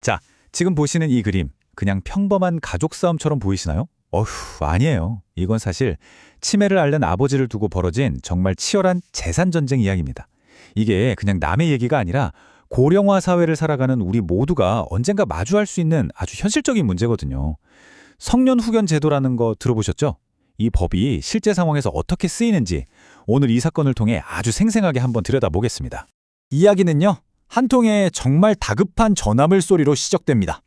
자, 지금 보시는 이 그림, 그냥 평범한 가족 싸움처럼 보이시나요? 어휴, 아니에요. 이건 사실 치매를 앓는 아버지를 두고 벌어진 정말 치열한 재산 전쟁 이야기입니다. 이게 그냥 남의 얘기가 아니라 고령화 사회를 살아가는 우리 모두가 언젠가 마주할 수 있는 아주 현실적인 문제거든요. 성년 후견 제도라는 거 들어보셨죠? 이 법이 실제 상황에서 어떻게 쓰이는지 오늘 이 사건을 통해 아주 생생하게 한번 들여다보겠습니다. 이야기는요, 한 통의 정말 다급한 전화벨 소리로 시작됩니다.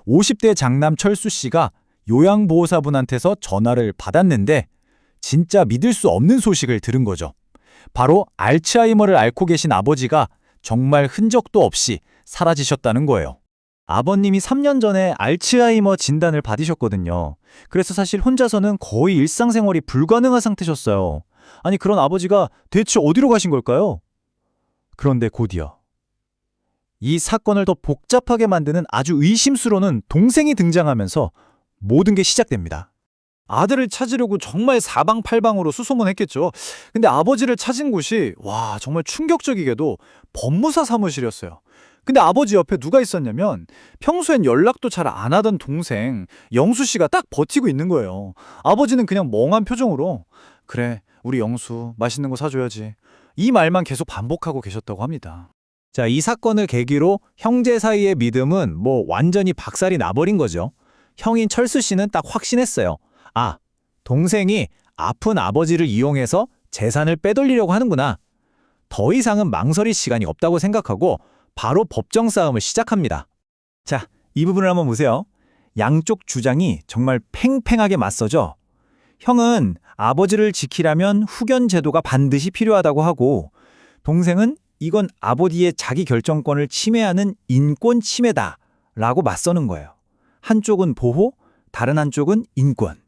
50대 장남 철수 씨가 요양보호사분한테서 전화를 받았는데 진짜 믿을 수 없는 소식을 들은 거죠. 바로 알츠하이머를 앓고 계신 아버지가 정말 흔적도 없이 사라지셨다는 거예요. 아버님이 3년 전에 알츠하이머 진단을 받으셨거든요. 그래서 사실 혼자서는 거의 일상생활이 불가능한 상태셨어요. 아니, 그런 아버지가 대체 어디로 가신 걸까요? 그런데 곧이어 이 사건을 더 복잡하게 만드는 아주 의심스러운 동생이 등장하면서 모든 게 시작됩니다. 아들을 찾으려고 정말 사방팔방으로 수소문했겠죠. 근데 아버지를 찾은 곳이 정말 충격적이게도 법무사 사무실이었어요. 근데 아버지 옆에 누가 있었냐면 평소엔 연락도 잘 안 하던 동생 영수 씨가 딱 버티고 있는 거예요. 아버지는 그냥 멍한 표정으로 그래, 우리 영수 맛있는 거 사줘야지. 이 말만 계속 반복하고 계셨다고 합니다. 자, 이 사건을 계기로 형제 사이의 믿음은 완전히 박살이 나버린 거죠. 형인 철수 씨는 딱 확신했어요. 아, 동생이 아픈 아버지를 이용해서 재산을 빼돌리려고 하는구나. 더 이상은 망설일 시간이 없다고 생각하고 바로 법정 싸움을 시작합니다. 자, 이 부분을 한번 보세요. 양쪽 주장이 정말 팽팽하게 맞서죠. 형은 아버지를 지키려면 후견 제도가 반드시 필요하다고 하고, 동생은 이건 아버지의 자기 결정권을 침해하는 인권 침해다라고 맞서는 거예요. 한쪽은 보호, 다른 한쪽은 인권.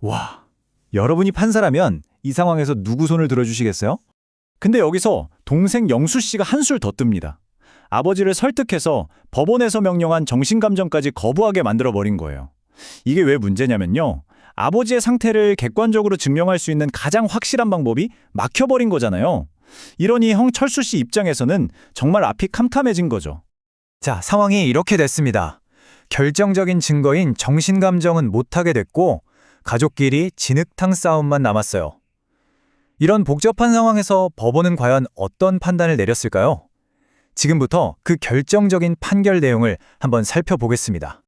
와, 여러분이 판사라면 이 상황에서 누구 손을 들어주시겠어요? 근데 여기서 동생 영수 씨가 한술 더 뜹니다. 아버지를 설득해서 법원에서 명령한 정신감정까지 거부하게 만들어버린 거예요. 이게 왜 문제냐면요, 아버지의 상태를 객관적으로 증명할 수 있는 가장 확실한 방법이 막혀버린 거잖아요. 이러니 형 철수 씨 입장에서는 정말 앞이 캄캄해진 거죠. 자, 상황이 이렇게 됐습니다. 결정적인 증거인 정신감정은 못하게 됐고 가족끼리 진흙탕 싸움만 남았어요. 이런 복잡한 상황에서 법원은 과연 어떤 판단을 내렸을까요? 지금부터 그 결정적인 판결 내용을 한번 살펴보겠습니다.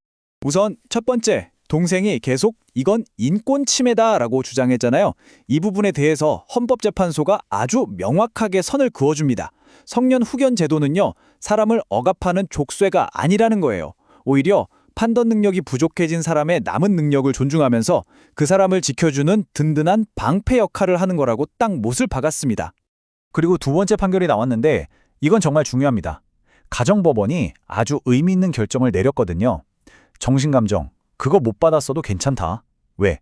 우선 첫 번째, 동생이 계속 이건 인권 침해다라고 주장했잖아요. 이 부분에 대해서 헌법재판소가 아주 명확하게 선을 그어줍니다. 성년 후견 제도는요, 사람을 억압하는 족쇄가 아니라는 거예요. 오히려 판단 능력이 부족해진 사람의 남은 능력을 존중하면서 그 사람을 지켜주는 든든한 방패 역할을 하는 거라고 딱 못을 박았습니다. 그리고 두 번째 판결이 나왔는데 이건 정말 중요합니다. 가정법원이 아주 의미 있는 결정을 내렸거든요. 정신감정, 그거 못 받았어도 괜찮다. 왜?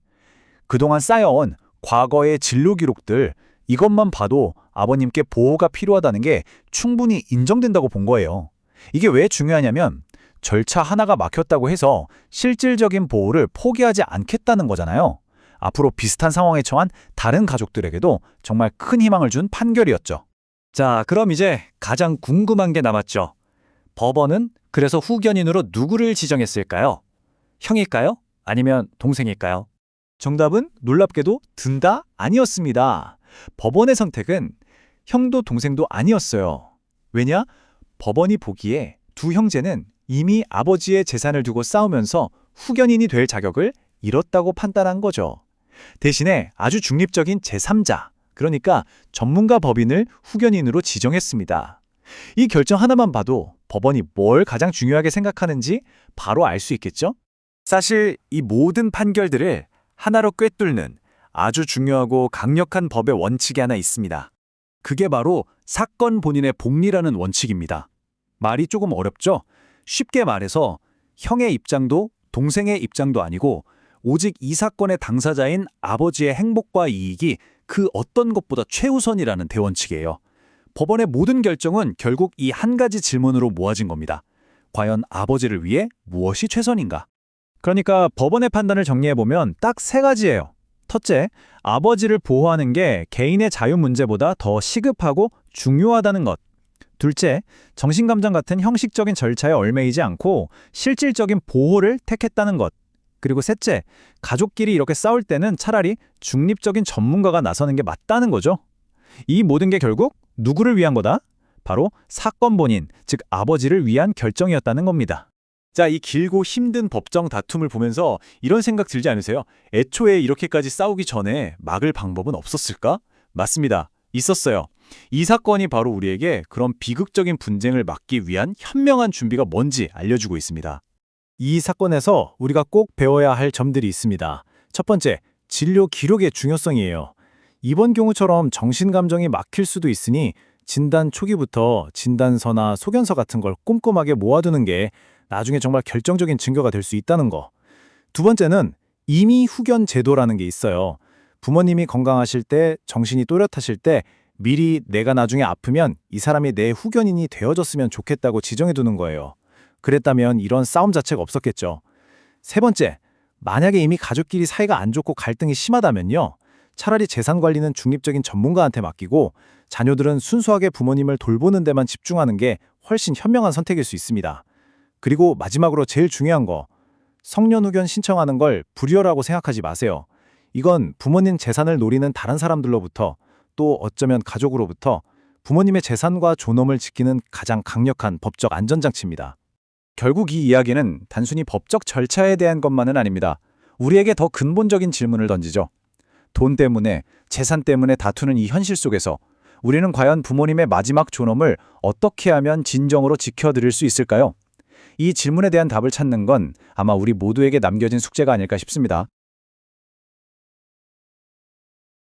그동안 쌓여온 과거의 진료 기록들, 이것만 봐도 아버님께 보호가 필요하다는 게 충분히 인정된다고 본 거예요. 이게 왜 중요하냐면 절차 하나가 막혔다고 해서 실질적인 보호를 포기하지 않겠다는 거잖아요. 앞으로 비슷한 상황에 처한 다른 가족들에게도 정말 큰 희망을 준 판결이었죠. 자, 그럼 이제 가장 궁금한 게 남았죠. 법원은 그래서 후견인으로 누구를 지정했을까요? 형일까요? 아니면 동생일까요? 정답은 놀랍게도 둘 다 아니었습니다. 법원의 선택은 형도 동생도 아니었어요. 왜냐? 법원이 보기에 두 형제는 이미 아버지의 재산을 두고 싸우면서 후견인이 될 자격을 잃었다고 판단한 거죠. 대신에 아주 중립적인 제3자, 그러니까 전문가 법인을 후견인으로 지정했습니다. 이 결정 하나만 봐도 법원이 뭘 가장 중요하게 생각하는지 바로 알 수 있겠죠? 사실 이 모든 판결들을 하나로 꿰뚫는 아주 중요하고 강력한 법의 원칙이 하나 있습니다. 그게 바로 사건 본인의 복리라는 원칙입니다. 말이 조금 어렵죠? 쉽게 말해서 형의 입장도 동생의 입장도 아니고 오직 이 사건의 당사자인 아버지의 행복과 이익이 그 어떤 것보다 최우선이라는 대원칙이에요. 법원의 모든 결정은 결국 이 한 가지 질문으로 모아진 겁니다. 과연 아버지를 위해 무엇이 최선인가? 그러니까 법원의 판단을 정리해보면 딱 세 가지예요. 첫째, 아버지를 보호하는 게 개인의 자유 문제보다 더 시급하고 중요하다는 것. 둘째, 정신감정 같은 형식적인 절차에 얽매이지 않고 실질적인 보호를 택했다는 것. 그리고 셋째, 가족끼리 이렇게 싸울 때는 차라리 중립적인 전문가가 나서는 게 맞다는 거죠. 이 모든 게 결국 누구를 위한 거다? 바로 사건 본인, 즉 아버지를 위한 결정이었다는 겁니다. 자, 이 길고 힘든 법정 다툼을 보면서 이런 생각 들지 않으세요? 애초에 이렇게까지 싸우기 전에 막을 방법은 없었을까? 맞습니다. 있었어요. 이 사건이 바로 우리에게 그런 비극적인 분쟁을 막기 위한 현명한 준비가 뭔지 알려주고 있습니다. 이 사건에서 우리가 꼭 배워야 할 점들이 있습니다. 첫 번째, 진료 기록의 중요성이에요. 이번 경우처럼 정신감정이 막힐 수도 있으니 진단 초기부터 진단서나 소견서 같은 걸 꼼꼼하게 모아두는 게 나중에 정말 결정적인 증거가 될 수 있다는 거. 두 번째는 임의 후견 제도라는 게 있어요. 부모님이 건강하실 때, 정신이 또렷하실 때 미리 내가 나중에 아프면 이 사람이 내 후견인이 되어줬으면 좋겠다고 지정해두는 거예요. 그랬다면 이런 싸움 자체가 없었겠죠. 세 번째, 만약에 이미 가족끼리 사이가 안 좋고 갈등이 심하다면요. 차라리 재산 관리는 중립적인 전문가한테 맡기고 자녀들은 순수하게 부모님을 돌보는 데만 집중하는 게 훨씬 현명한 선택일 수 있습니다. 그리고 마지막으로 제일 중요한 거, 성년 후견 신청하는 걸 불효라고 생각하지 마세요. 이건 부모님 재산을 노리는 다른 사람들로부터 또 어쩌면 가족으로부터 부모님의 재산과 존엄을 지키는 가장 강력한 법적 안전장치입니다. 결국 이 이야기는 단순히 법적 절차에 대한 것만은 아닙니다. 우리에게 더 근본적인 질문을 던지죠. 돈 때문에, 재산 때문에 다투는 이 현실 속에서 우리는 과연 부모님의 마지막 존엄을 어떻게 하면 진정으로 지켜드릴 수 있을까요? 이 질문에 대한 답을 찾는 건 아마 우리 모두에게 남겨진 숙제가 아닐까 싶습니다.